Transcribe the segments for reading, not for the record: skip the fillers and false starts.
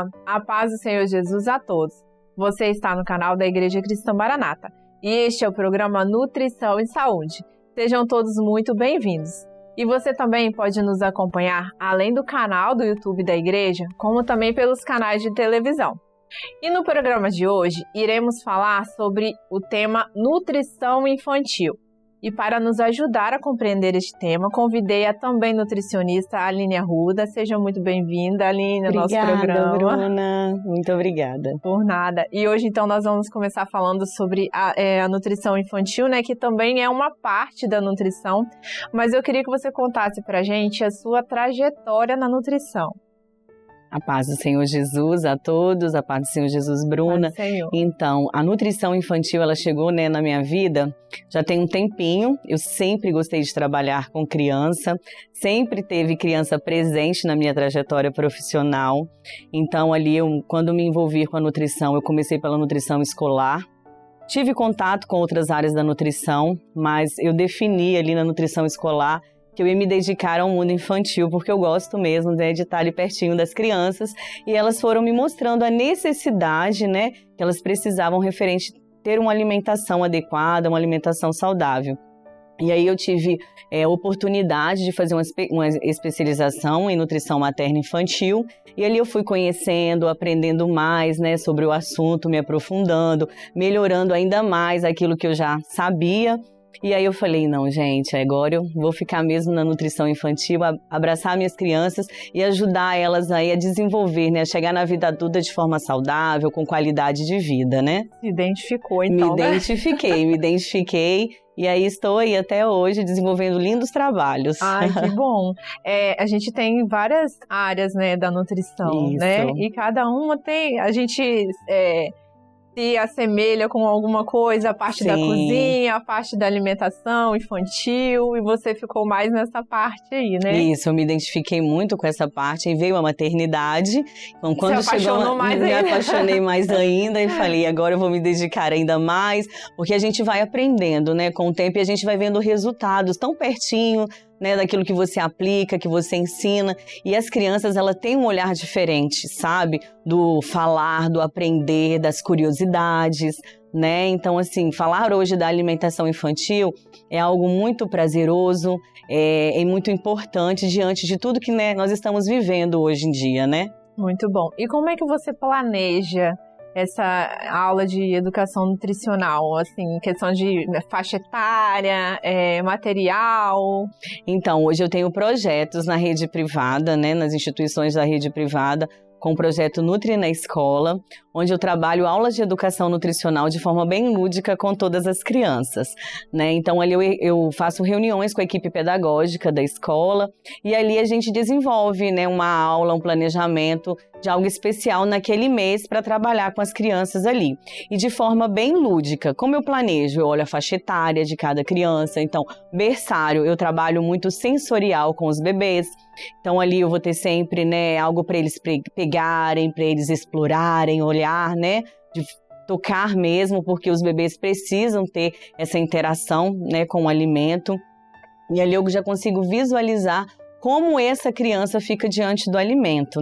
Olá, a paz do Senhor Jesus a todos. Você está no canal da Igreja Cristã Maranata e este é o programa Nutrição e Saúde. Sejam todos muito bem-vindos. E você também pode nos acompanhar além do canal do YouTube da Igreja, como também pelos canais de televisão. E no programa de hoje, iremos falar sobre o tema nutrição infantil. E para nos ajudar a compreender este tema, convidei a também nutricionista Aline Arruda. Seja muito bem-vinda, Aline, ao nosso programa. Obrigada, Bruna. Muito obrigada. Por nada. E hoje, então, nós vamos começar falando sobre a nutrição infantil, né? Que também é uma parte da nutrição. Mas eu queria que você contasse pra gente a sua trajetória na nutrição. A paz do Senhor Jesus a todos, a paz do Senhor Jesus, Bruna. Senhor. Então, a nutrição infantil, ela chegou, na minha vida já tem um tempinho. Eu sempre gostei de trabalhar com criança, sempre teve criança presente na minha trajetória profissional. Então, ali, quando me envolvi com a nutrição, eu comecei pela nutrição escolar. Tive contato com outras áreas da nutrição, mas eu defini ali na nutrição escolar que eu ia me dedicar ao mundo infantil, porque eu gosto mesmo, de estar ali pertinho das crianças, e elas foram me mostrando a necessidade, que elas precisavam referente ter uma alimentação adequada, uma alimentação saudável. E aí eu tive a oportunidade de fazer uma especialização em nutrição materna infantil, e ali eu fui conhecendo, aprendendo mais, sobre o assunto, me aprofundando, melhorando ainda mais aquilo que eu já sabia. E aí eu falei, não, gente, agora eu vou ficar mesmo na nutrição infantil, abraçar minhas crianças e ajudar elas aí a desenvolver, a chegar na vida adulta de forma saudável, com qualidade de vida, Se identificou, então, Me identifiquei. E aí estou aí até hoje desenvolvendo lindos trabalhos. Ai, que bom. A gente tem várias áreas, da nutrição, Isso. E cada uma tem, a gente se assemelha com alguma coisa, a parte Sim. da cozinha, a parte da alimentação infantil, e você ficou mais nessa parte aí, Isso, eu me identifiquei muito com essa parte, aí veio a maternidade, então quando me apaixonei mais ainda e falei, agora eu vou me dedicar ainda mais, porque a gente vai aprendendo, com o tempo, e a gente vai vendo resultados tão pertinho, daquilo que você aplica, que você ensina. E as crianças, elas têm um olhar diferente, sabe? Do falar, do aprender, das curiosidades, Então, assim, falar hoje da alimentação infantil é algo muito prazeroso, é muito importante diante de tudo que nós estamos vivendo hoje em dia, Muito bom. E como é que você planeja essa aula de educação nutricional, assim, questão de faixa etária, material? Então, hoje eu tenho projetos na rede privada, nas instituições da rede privada, com o projeto Nutri na Escola, onde eu trabalho aulas de educação nutricional de forma bem lúdica com todas as crianças, Então, ali eu faço reuniões com a equipe pedagógica da escola e ali a gente desenvolve, uma aula, um planejamento de algo especial naquele mês para trabalhar com as crianças ali. E de forma bem lúdica. Como eu planejo? Eu olho a faixa etária de cada criança. Então, berçário, eu trabalho muito sensorial com os bebês. Então, ali eu vou ter sempre, algo para eles pegarem, para eles explorarem, olhar, de tocar mesmo, porque os bebês precisam ter essa interação, com o alimento. E ali eu já consigo visualizar como essa criança fica diante do alimento,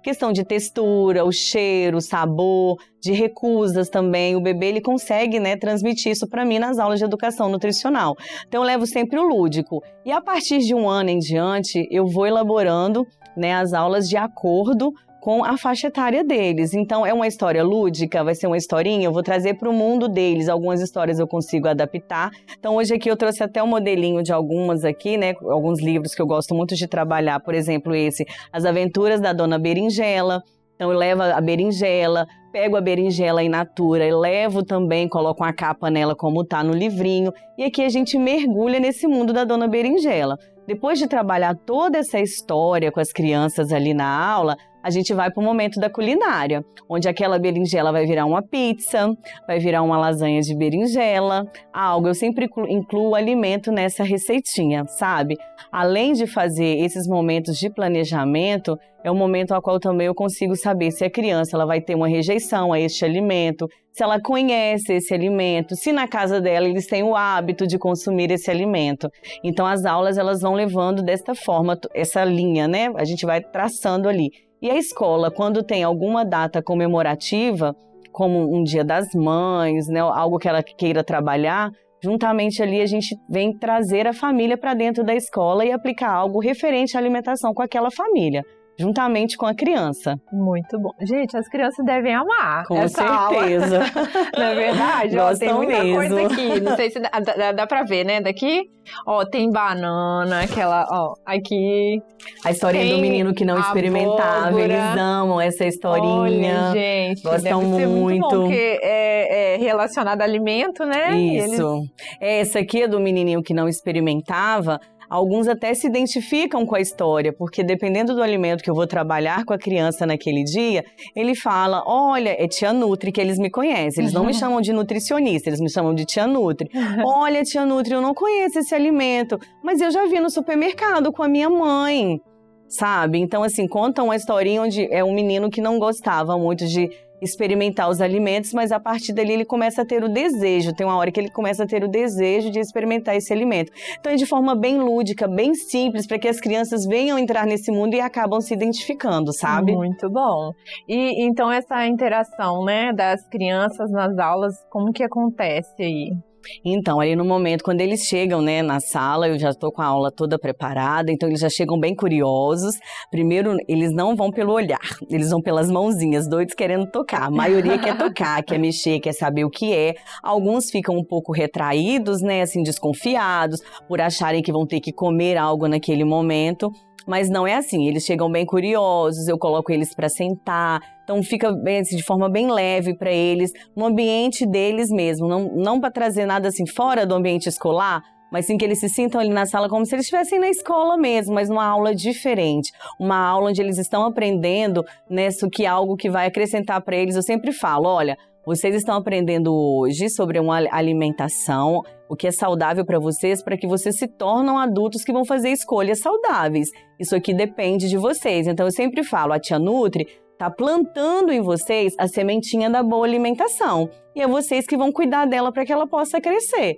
Questão de textura, o cheiro, o sabor, de recusas também. O bebê, ele consegue, transmitir isso para mim nas aulas de educação nutricional. Então, eu levo sempre o lúdico. E a partir de 1 ano em diante, eu vou elaborando, as aulas de acordo com a faixa etária deles. Então, é uma história lúdica, vai ser uma historinha, eu vou trazer para o mundo deles. Algumas histórias eu consigo adaptar. Então, hoje aqui eu trouxe até um modelinho de algumas aqui, alguns livros que eu gosto muito de trabalhar. Por exemplo, esse, As Aventuras da Dona Berinjela. Então, eu levo a berinjela, pego a berinjela in natura, eu levo também, coloco uma capa nela como está no livrinho. E aqui a gente mergulha nesse mundo da Dona Berinjela. Depois de trabalhar toda essa história com as crianças ali na aula, a gente vai para o momento da culinária, onde aquela berinjela vai virar uma pizza, vai virar uma lasanha de berinjela, algo. Eu sempre incluo o alimento nessa receitinha, sabe? Além de fazer esses momentos de planejamento, é um momento ao qual também eu consigo saber se a criança ela vai ter uma rejeição a este alimento, se ela conhece esse alimento, se na casa dela eles têm o hábito de consumir esse alimento. Então as aulas elas vão levando desta forma, essa linha, A gente vai traçando ali. E a escola, quando tem alguma data comemorativa, como um Dia das Mães, né, algo que ela queira trabalhar, juntamente ali a gente vem trazer a família para dentro da escola e aplicar algo referente à alimentação com aquela família, juntamente com a criança. Muito bom. Gente, as crianças devem amar Com essa certeza. aula. Não é verdade? Ó, tem muita mesmo. coisa aqui. Não sei se dá pra ver, né? Daqui, ó, tem banana, aquela, ó, aqui. A historinha do menino que não experimentava. abóbora. Eles amam essa historinha. Olha, gente, Gostam deve ser muito bom, muito. porque é relacionado a alimento, né? Isso. Essa aqui é do menininho que não experimentava. Alguns até se identificam com a história, porque dependendo do alimento que eu vou trabalhar com a criança naquele dia, ele fala, olha, é tia Nutri, que eles me conhecem. Eles não me chamam de nutricionista, eles me chamam de tia Nutri. Olha, tia Nutri, eu não conheço esse alimento, mas eu já vi no supermercado com a minha mãe, sabe? Então, assim, contam uma historinha onde é um menino que não gostava muito de experimentar os alimentos, mas a partir dali ele começa a ter o desejo, tem uma hora que ele começa a ter o desejo de experimentar esse alimento. Então é de forma bem lúdica, bem simples, para que as crianças venham entrar nesse mundo e acabam se identificando, sabe? Muito bom. E então essa interação, né, das crianças nas aulas, como que acontece aí? Então, aí no momento, quando eles chegam, né, na sala, eu já estou com a aula toda preparada, então eles já chegam bem curiosos. Primeiro, eles não vão pelo olhar, eles vão pelas mãozinhas, doidos querendo tocar. A maioria quer tocar, quer mexer, quer saber o que é. Alguns ficam um pouco retraídos, né, assim, desconfiados, por acharem que vão ter que comer algo naquele momento. Mas não é assim, eles chegam bem curiosos, eu coloco eles para sentar, então fica bem, assim, de forma bem leve para eles, no ambiente deles mesmo, não para trazer nada assim fora do ambiente escolar, mas sim que eles se sintam ali na sala como se eles estivessem na escola mesmo, mas numa aula diferente, uma aula onde eles estão aprendendo, né, que é algo que vai acrescentar para eles. Eu sempre falo, olha, vocês estão aprendendo hoje sobre uma alimentação, o que é saudável para vocês, para que vocês se tornem adultos que vão fazer escolhas saudáveis. Isso aqui depende de vocês. Então eu sempre falo, a tia Nutri está plantando em vocês a sementinha da boa alimentação. E é vocês que vão cuidar dela para que ela possa crescer.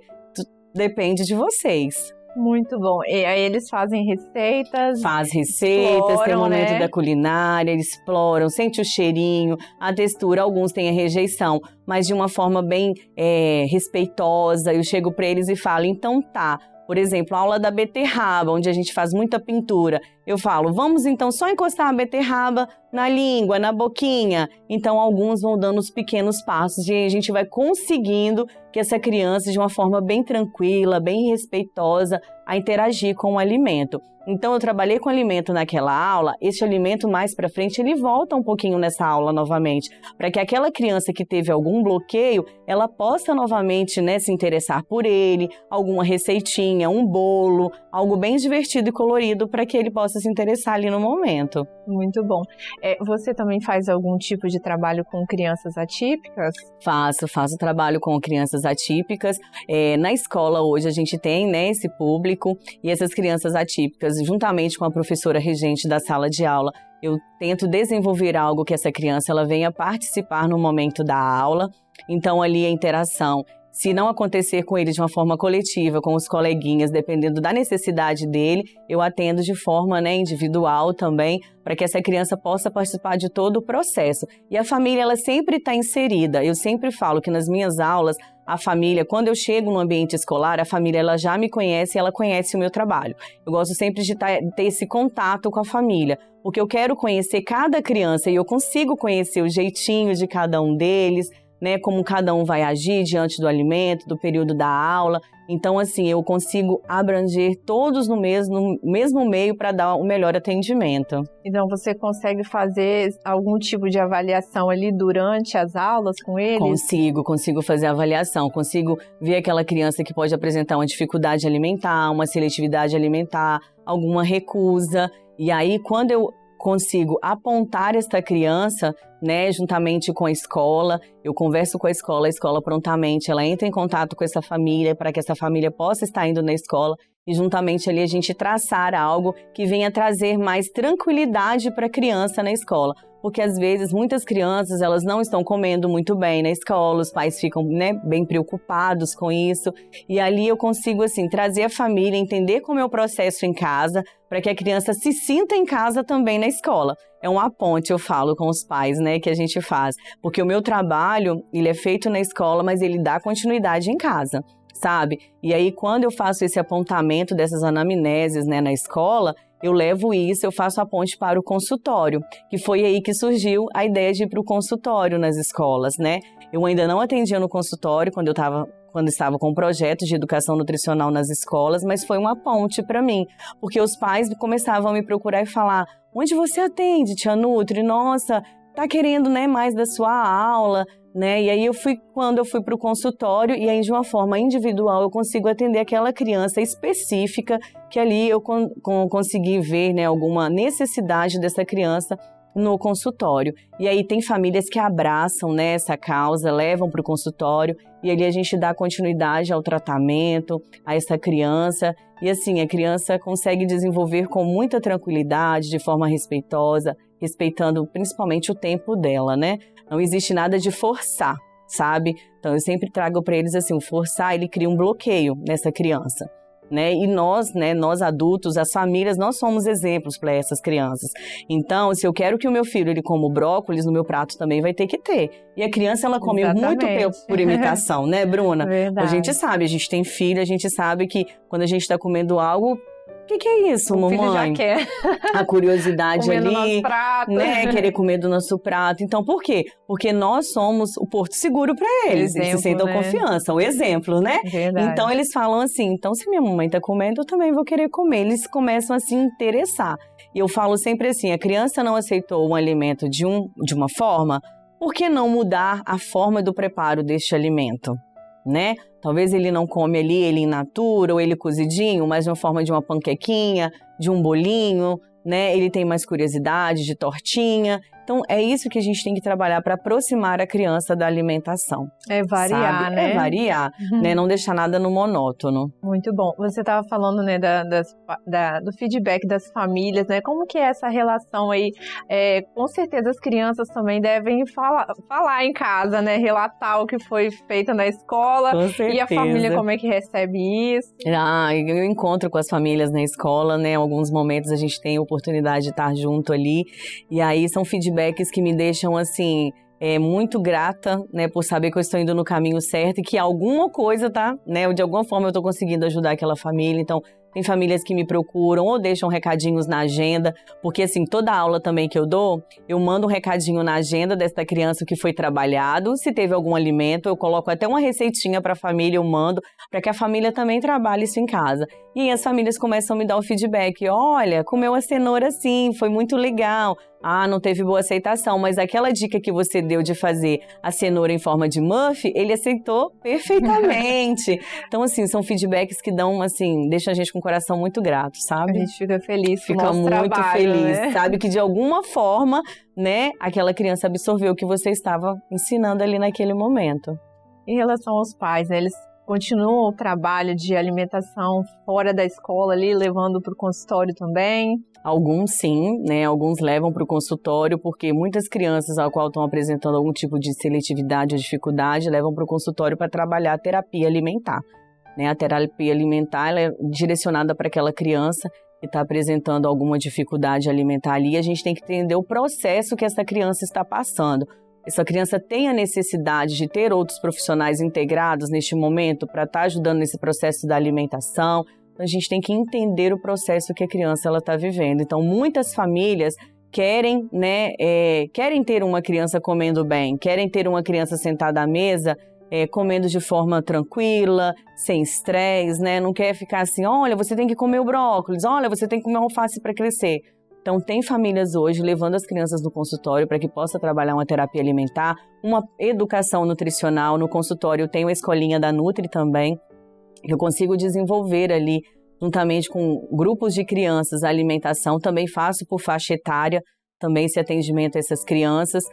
Depende de vocês. Muito bom. E aí eles fazem receitas. Faz receitas, tem o momento, né, da culinária, eles exploram, sente o cheirinho, a textura. Alguns têm a rejeição, mas de uma forma bem respeitosa. Eu chego para eles e falo, então tá. Por exemplo, a aula da beterraba, onde a gente faz muita pintura. Eu falo, vamos então só encostar a beterraba na língua, na boquinha. Então, alguns vão dando os pequenos passos e a gente vai conseguindo que essa criança, de uma forma bem tranquila, bem respeitosa, a interagir com o alimento. Então, eu trabalhei com alimento naquela aula, esse alimento mais para frente, ele volta um pouquinho nessa aula novamente, para que aquela criança que teve algum bloqueio, ela possa novamente, né, se interessar por ele, alguma receitinha, um bolo, algo bem divertido e colorido para que ele possa se interessar ali no momento. Muito bom. Você também faz algum tipo de trabalho com crianças atípicas? Faço trabalho com crianças atípicas. Na escola hoje a gente tem, né, esse público e essas crianças atípicas, juntamente com a professora regente da sala de aula, eu tento desenvolver algo que essa criança ela venha participar no momento da aula. Então ali a interação, se não acontecer com ele de uma forma coletiva, com os coleguinhas, dependendo da necessidade dele, eu atendo de forma, né, individual também, para que essa criança possa participar de todo o processo. E a família, ela sempre está inserida. Eu sempre falo que nas minhas aulas, a família, quando eu chego no ambiente escolar, a família ela já me conhece, ela conhece o meu trabalho. Eu gosto sempre de ter esse contato com a família, porque eu quero conhecer cada criança e eu consigo conhecer o jeitinho de cada um deles, né, como cada um vai agir diante do alimento, do período da aula. Então, assim, eu consigo abranger todos no mesmo meio para dar o melhor atendimento. Então, você consegue fazer algum tipo de avaliação ali durante as aulas com eles? Consigo fazer avaliação, consigo ver aquela criança que pode apresentar uma dificuldade alimentar, uma seletividade alimentar, alguma recusa. E aí, quando eu consigo apontar esta criança, né, juntamente com a escola, eu converso com a escola prontamente, ela entra em contato com essa família para que essa família possa estar indo na escola e juntamente ali a gente traçar algo que venha trazer mais tranquilidade para a criança na escola. porque às vezes muitas crianças, elas não estão comendo muito bem na escola, os pais ficam, né, bem preocupados com isso, e ali eu consigo, assim, trazer a família, entender como é o processo em casa, para que a criança se sinta em casa também na escola. É uma ponte, eu falo, com os pais, né, que a gente faz, porque o meu trabalho, ele é feito na escola, mas ele dá continuidade em casa, sabe? E aí, quando eu faço esse apontamento dessas anamneses, né, na escola, eu levo isso, eu faço a ponte para o consultório, que foi aí que surgiu a ideia de ir para o consultório nas escolas, né? Eu ainda não atendia no consultório quando estava com projetos de educação nutricional nas escolas, mas foi uma ponte para mim, porque os pais começavam a me procurar e falar: onde você atende, tia Nutri? Nossa, tá querendo, né, mais da sua aula, né? E aí quando eu fui para o consultório, e aí de uma forma individual eu consigo atender aquela criança específica, que ali eu consegui ver, né, alguma necessidade dessa criança no consultório. E aí tem famílias que abraçam, né, essa causa, levam para o consultório, e ali a gente dá continuidade ao tratamento, a essa criança. E assim, a criança consegue desenvolver com muita tranquilidade, de forma respeitosa, respeitando principalmente o tempo dela, né? Não existe nada de forçar, sabe? Então eu sempre trago para eles assim, o forçar, ele cria um bloqueio nessa criança, né? E nós, né, nós adultos, as famílias, nós somos exemplos para essas crianças. Então, se eu quero que o meu filho ele coma brócolis, no meu prato também vai ter que ter. E a criança, ela come muito por imitação, né, Bruna? Verdade. A gente sabe, a gente tem filho, a gente sabe que quando a gente está comendo algo, o que é isso, o mamãe? Filho já quer. A curiosidade ali, nosso prato, né? Querer comer do nosso prato. Então, por quê? Porque nós somos o porto seguro para eles. Exemplo, eles se sentam, né, confiança, o exemplo, né? Verdade. Então, eles falam assim, então se minha mamãe tá comendo, eu também vou querer comer. Eles começam a se interessar. E eu falo sempre assim, a criança não aceitou um alimento de uma forma, por que não mudar a forma do preparo deste alimento, né? Talvez ele não come ali ele in natura ou ele cozidinho, mas de uma forma de uma panquequinha, de um bolinho, né? Ele tem mais curiosidade de tortinha. Então, é isso que a gente tem que trabalhar para aproximar a criança da alimentação. É variar, sabe? né? É variar, né? Não deixar nada no monótono. Muito bom. Você estava falando, né, do feedback das famílias, né? Como que é essa relação aí? Com certeza as crianças também devem falar em casa, né? Relatar o que foi feito na escola. Com certeza. E a família, como é que recebe isso? Eu encontro com as famílias na escola, né? Em alguns momentos a gente tem a oportunidade de estar junto ali. E aí são feedbacks que me deixam, assim, muito grata, né, por saber que eu estou indo no caminho certo e que alguma coisa, tá, né, de alguma forma eu estou conseguindo ajudar aquela família. Então, tem famílias que me procuram ou deixam recadinhos na agenda, porque assim, toda aula também que eu dou, eu mando um recadinho na agenda dessa criança que foi trabalhado, se teve algum alimento, eu coloco até uma receitinha para a família, eu mando, para que a família também trabalhe isso em casa. E aí as famílias começam a me dar o feedback, olha, comeu a cenoura sim, foi muito legal. Ah, não teve boa aceitação, mas aquela dica que você deu de fazer a cenoura em forma de muff, ele aceitou perfeitamente. Então, assim, são feedbacks que dão, assim, deixam a gente com o coração muito grato, sabe? A gente fica feliz com o nosso trabalho. Fica muito feliz, né? Sabe que de alguma forma, né, aquela criança absorveu o que você estava ensinando ali naquele momento. Em relação aos pais, né, eles continuam o trabalho de alimentação fora da escola ali, levando para o consultório também? Alguns sim, né? Alguns levam para o consultório, porque muitas crianças ao qual estão apresentando algum tipo de seletividade ou dificuldade levam para o consultório para trabalhar a terapia alimentar. Né? A terapia alimentar ela é direcionada para aquela criança que está apresentando alguma dificuldade alimentar ali. A gente tem que entender o processo que essa criança está passando. Essa criança tem a necessidade de ter outros profissionais integrados neste momento para estar ajudando nesse processo da alimentação. A gente tem que entender o processo que a criança está vivendo. Então, muitas famílias querem, né, querem ter uma criança comendo bem, querem ter uma criança sentada à mesa, comendo de forma tranquila, sem estresse, né? Não quer ficar assim, olha, você tem que comer o brócolis, olha, você tem que comer alface para crescer. Então, tem famílias hoje levando as crianças no consultório para que possa trabalhar uma terapia alimentar, uma educação nutricional. No consultório eu tenho a escolinha da Nutri também, que eu consigo desenvolver ali, juntamente com grupos de crianças, a alimentação. Também faço por faixa etária, também esse atendimento a essas crianças.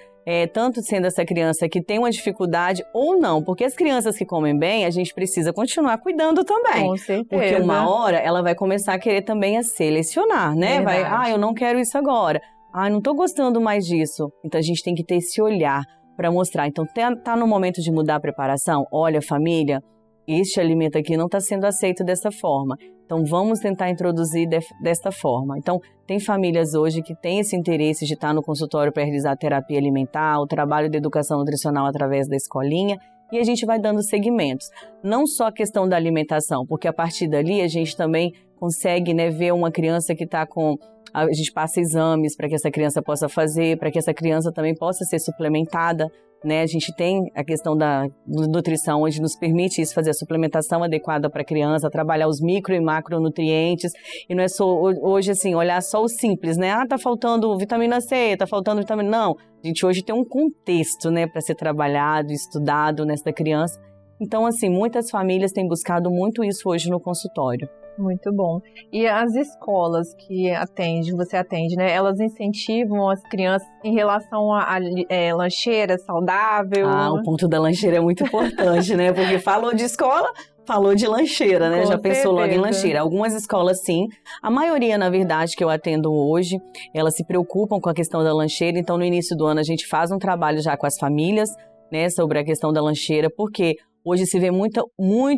Tanto sendo essa criança que tem uma dificuldade ou não, porque as crianças que comem bem, a gente precisa continuar cuidando também. Com certeza. Porque uma hora ela vai começar a querer também a selecionar, né? Eu não quero isso agora. não estou gostando mais disso. Então a gente tem que ter esse olhar para mostrar. Então tá no momento de mudar a preparação? Olha, família, este alimento aqui não está sendo aceito dessa forma. Então vamos tentar introduzir desta forma. Então tem famílias hoje que têm esse interesse de estar no consultório para realizar a terapia alimentar, o trabalho de educação nutricional através da escolinha, e a gente vai dando segmentos. Não só a questão da alimentação, porque a partir dali a gente também consegue, né, ver uma criança que está com... A gente passa exames para que essa criança possa fazer, para que essa criança também possa ser suplementada, né? A gente tem a questão da nutrição, onde nos permite isso, fazer a suplementação adequada para a criança, trabalhar os micro e macronutrientes, e não é só hoje assim, olhar só o simples, né? Tá faltando vitamina C, tá faltando vitamina... Não, a gente hoje tem um contexto, né, para ser trabalhado, estudado nessa criança. Então, assim, muitas famílias têm buscado muito isso hoje no consultório. Muito bom. E as escolas que você atende, né? Elas incentivam as crianças em relação a lancheira saudável? O ponto da lancheira é muito importante, né? Porque falou de escola, falou de lancheira, né? Com Já pensou logo em certeza. lancheira. Algumas escolas, sim. A maioria, na verdade, que eu atendo hoje, elas se preocupam com a questão da lancheira. Então, no início do ano, a gente faz um trabalho já com as famílias, né? Sobre a questão da lancheira, porque... Hoje se vê muito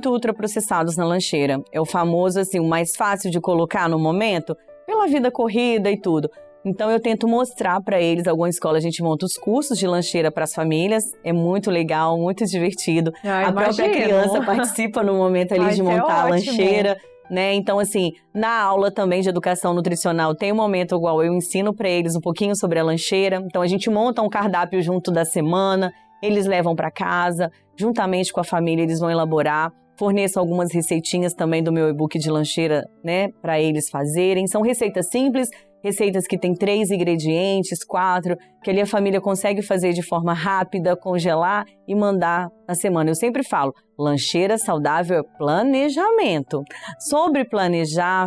ultraprocessados na lancheira. É o famoso, assim, o mais fácil de colocar no momento, pela vida corrida e tudo. Então, eu tento mostrar para eles, alguma escola, a gente monta os cursos de lancheira para as famílias. É muito legal, muito divertido. A própria criança participa no momento ali de montar a lancheira. Né? Então, assim, na aula também de educação nutricional, tem um momento igual eu ensino para eles um pouquinho sobre a lancheira. Então, a gente monta um cardápio junto da semana. Eles levam para casa, juntamente com a família eles vão elaborar, forneço algumas receitinhas também do meu e-book de lancheira, né, para eles fazerem. São receitas simples, receitas que têm 3 ingredientes, 4, que ali a família consegue fazer de forma rápida, congelar e mandar na semana. Eu sempre falo, lancheira saudável é planejamento. Sobre planejar,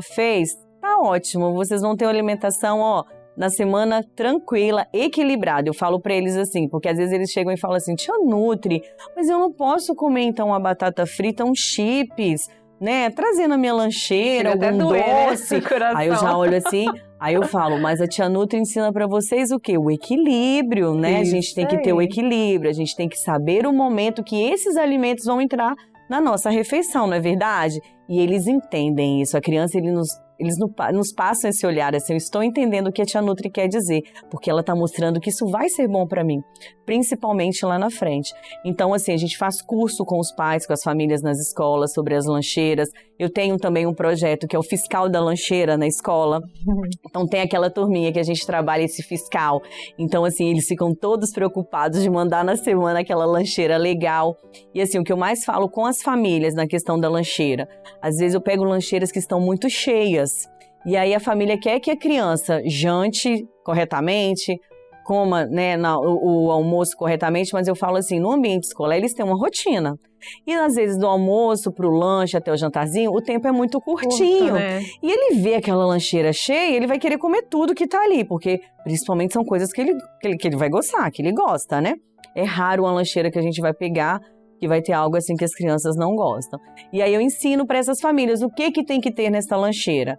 tá ótimo, vocês vão ter uma alimentação, na semana tranquila, equilibrada. Eu falo pra eles assim, porque às vezes eles chegam e falam assim, tia Nutri, mas eu não posso comer então uma batata frita, um chips, né? Trazendo a minha lancheira, algum doce. Né? Aí eu já olho assim, aí eu falo, mas a tia Nutri ensina pra vocês o quê? O equilíbrio, né? Isso, a gente tem que ter o equilíbrio, a gente tem que saber o momento que esses alimentos vão entrar na nossa refeição, não é verdade? E eles entendem isso. A criança, eles nos passam esse olhar, assim, eu estou entendendo o que a tia Nutri quer dizer, porque ela está mostrando que isso vai ser bom para mim, principalmente lá na frente. Então, assim, a gente faz curso com os pais, com as famílias nas escolas, sobre as lancheiras. Eu tenho também um projeto que é o fiscal da lancheira na escola. Então, tem aquela turminha que a gente trabalha esse fiscal. Então, assim, eles ficam todos preocupados de mandar na semana aquela lancheira legal. E, assim, o que eu mais falo com as famílias na questão da lancheira, às vezes eu pego lancheiras que estão muito cheias. E aí a família quer que a criança jante corretamente, coma, né, o almoço corretamente, mas eu falo assim, no ambiente escolar eles têm uma rotina. E às vezes do almoço pro lanche até o jantarzinho, o tempo é muito curtinho. Né? E ele vê aquela lancheira cheia, ele vai querer comer tudo que tá ali, porque principalmente são coisas que ele vai gostar, que ele gosta, né? É raro uma lancheira que a gente vai pegar que vai ter algo assim que as crianças não gostam. E aí eu ensino para essas famílias o que tem que ter nessa lancheira.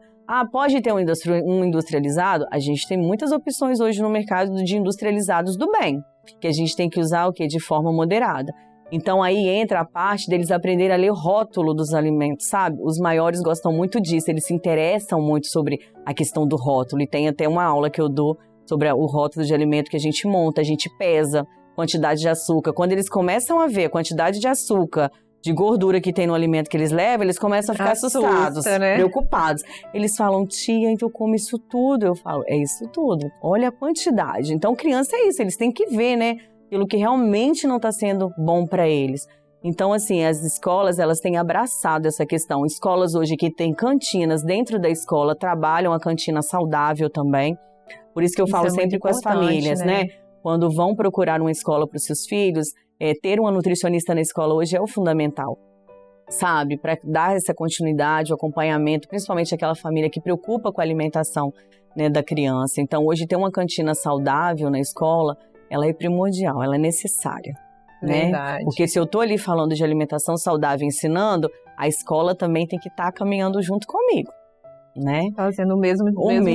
Pode ter um industrializado? A gente tem muitas opções hoje no mercado de industrializados do bem, que a gente tem que usar o quê? De forma moderada. Então aí entra a parte deles aprenderem a ler o rótulo dos alimentos, sabe? Os maiores gostam muito disso, eles se interessam muito sobre a questão do rótulo. E tem até uma aula que eu dou sobre o rótulo de alimento que a gente monta, a gente pesa quantidade de açúcar. Quando eles começam a ver a quantidade de açúcar, de gordura que tem no alimento que eles levam, eles começam a ficar assustados, né? Preocupados. Eles falam, tia, então eu como isso tudo. Eu falo, é isso tudo. Olha a quantidade. Então, criança é isso, eles têm que ver, né? Aquilo que realmente não está sendo bom para eles. Então, assim, as escolas, elas têm abraçado essa questão. Escolas hoje que têm cantinas dentro da escola, trabalham a cantina saudável também. Por isso que eu falo sempre com as famílias, né? Quando vão procurar uma escola para os seus filhos, ter uma nutricionista na escola hoje é o fundamental, sabe? Para dar essa continuidade, o acompanhamento, principalmente aquela família que preocupa com a alimentação, né, da criança. Então, hoje ter uma cantina saudável na escola, ela é primordial, ela é necessária. Né? Porque se eu estou ali falando de alimentação saudável, ensinando, a escola também tem que estar caminhando junto comigo. né? Fazendo o mesmo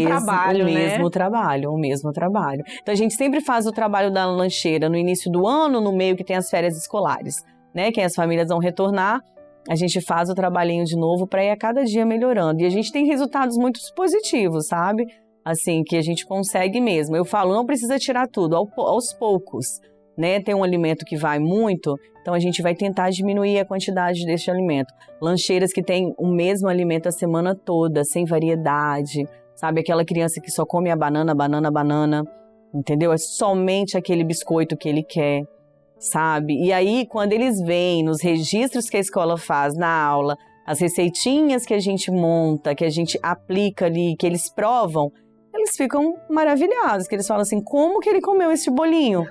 trabalho, o né? O mesmo trabalho. Então, a gente sempre faz o trabalho da lancheira no início do ano, no meio que tem as férias escolares, né? Que as famílias vão retornar, a gente faz o trabalhinho de novo para ir a cada dia melhorando. E a gente tem resultados muito positivos, sabe? Assim, que a gente consegue mesmo. Eu falo, não precisa tirar tudo, aos poucos, né? Tem um alimento que vai muito, então a gente vai tentar diminuir a quantidade deste alimento. Lancheiras que tem o mesmo alimento a semana toda, sem variedade, sabe? Aquela criança que só come a banana, entendeu? É somente aquele biscoito que ele quer, sabe? E aí, quando eles veem nos registros que a escola faz na aula, as receitinhas que a gente monta, que a gente aplica ali, que eles provam, eles ficam maravilhados, que eles falam assim, como que ele comeu esse bolinho?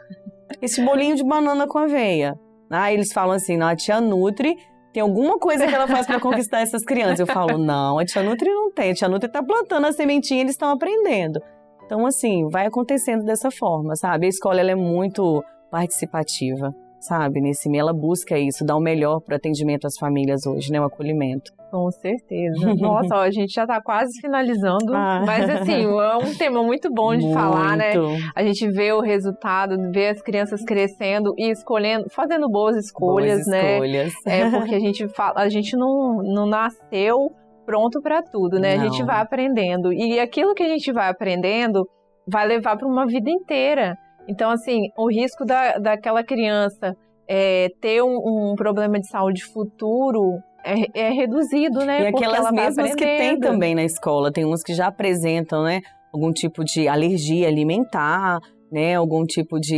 Esse bolinho de banana com aveia. Aí eles falam assim, não, a tia Nutri tem alguma coisa que ela faz para conquistar essas crianças. Eu falo, não, a tia Nutri não tem. A tia Nutri tá plantando a sementinha, eles estão aprendendo. Então, assim, vai acontecendo dessa forma, sabe? A escola, ela é muito participativa, sabe? Nesse meio, ela busca isso, dá o melhor para o atendimento às famílias hoje, né? O acolhimento. Com certeza. Nossa, ó, a gente já tá quase finalizando, mas assim, é um tema muito bom de falar, né? A gente vê o resultado, vê as crianças crescendo e escolhendo, fazendo boas escolhas, né? É porque a gente não nasceu pronto para tudo, né? Não. A gente vai aprendendo e aquilo que a gente vai aprendendo vai levar para uma vida inteira. Então, assim, o risco daquela criança ter um problema de saúde futuro é reduzido, né? E aquelas mesmas que tem também na escola, tem uns que já apresentam, né? Algum tipo de alergia alimentar, né? Algum tipo de,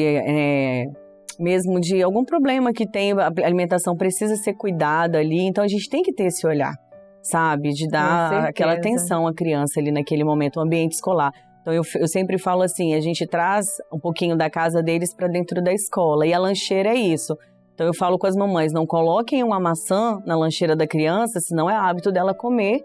mesmo de algum problema que tem, a alimentação precisa ser cuidada ali. Então, a gente tem que ter esse olhar, sabe? De dar aquela atenção à criança ali naquele momento, o ambiente escolar. Então, eu sempre falo assim, a gente traz um pouquinho da casa deles para dentro da escola. E a lancheira é isso. Então, eu falo com as mamães, não coloquem uma maçã na lancheira da criança, senão é hábito dela comer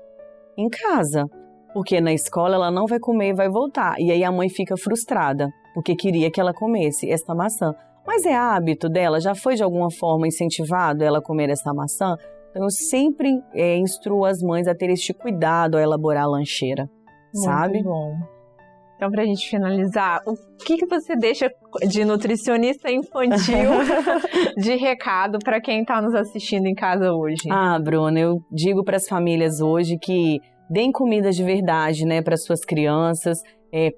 em casa. Porque na escola ela não vai comer e vai voltar. E aí a mãe fica frustrada, porque queria que ela comesse esta maçã. Mas é hábito dela, já foi de alguma forma incentivado ela a comer essa maçã? Então, eu sempre instruo as mães a ter este cuidado ao elaborar a lancheira, sabe? Muito bom. Então, pra gente finalizar, o que você deixa de nutricionista infantil de recado para quem tá nos assistindo em casa hoje? Bruna, eu digo para as famílias hoje que deem comida de verdade, né, para suas crianças,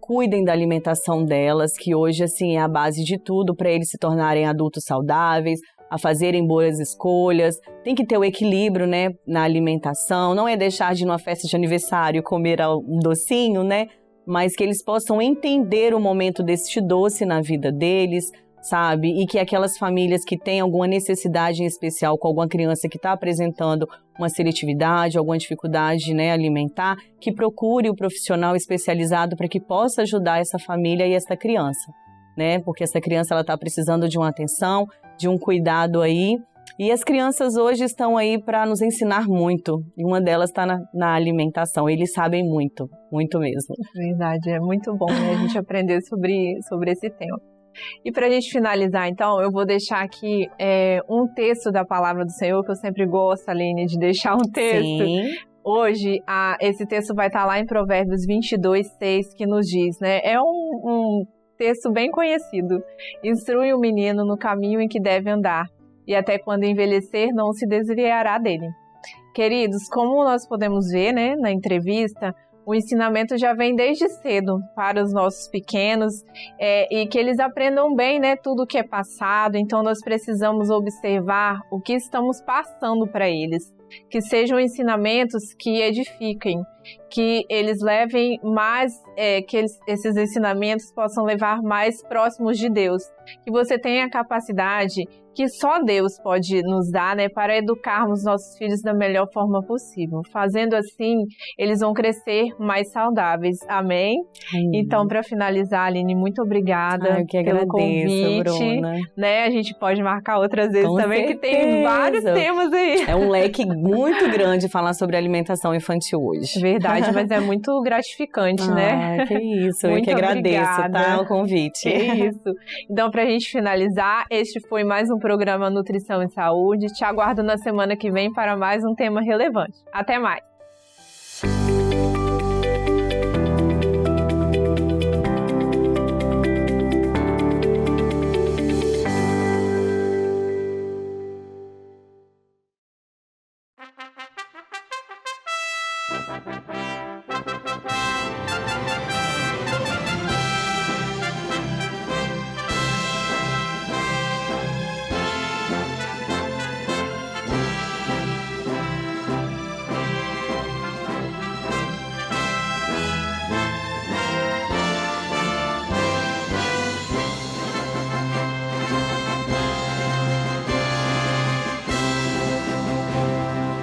cuidem da alimentação delas, que hoje, assim, é a base de tudo para eles se tornarem adultos saudáveis, a fazerem boas escolhas. Tem que ter o equilíbrio, né, na alimentação, não é deixar de ir numa festa de aniversário comer um docinho, né, mas que eles possam entender o momento deste doce na vida deles, sabe? E que aquelas famílias que têm alguma necessidade em especial com alguma criança que está apresentando uma seletividade, alguma dificuldade, né, alimentar, que procure o profissional especializado para que possa ajudar essa família e essa criança, né? Porque essa criança ela está precisando de uma atenção, de um cuidado aí. E as crianças hoje estão aí para nos ensinar muito. E uma delas está na alimentação. Eles sabem muito, muito mesmo. Verdade, é muito bom, né, a gente aprender sobre esse tema. E para a gente finalizar, então, eu vou deixar aqui um texto da Palavra do Senhor, que eu sempre gosto, Aline, de deixar um texto. Sim. Hoje, esse texto vai estar lá em Provérbios 22:6, que nos diz, né? É um texto bem conhecido. Instrui o menino no caminho em que deve andar, e até quando envelhecer não se desviará dele. Queridos, como nós podemos ver, né, na entrevista, o ensinamento já vem desde cedo para os nossos pequenos e que eles aprendam bem, né, tudo o que é passado. Então, nós precisamos observar o que estamos passando para eles. Que sejam ensinamentos que edifiquem, que eles levem mais, esses ensinamentos possam levar mais próximos de Deus. Que você tenha a capacidade que só Deus pode nos dar, né, para educarmos nossos filhos da melhor forma possível. Fazendo assim, eles vão crescer mais saudáveis. Amém? Então, para finalizar, Aline, muito obrigada eu que pelo agradeço, convite. Bruna. Né? A gente pode marcar outras vezes Com também, certeza. Que tem vários temas aí. É um leque muito grande falar sobre alimentação infantil hoje. Verdade, mas é muito gratificante, né? Que isso, muito eu que agradeço, obrigada. tá? O convite. Que isso. Então, pra gente finalizar, este foi mais um programa Nutrição e Saúde. Te aguardo na semana que vem para mais um tema relevante. Até mais! Música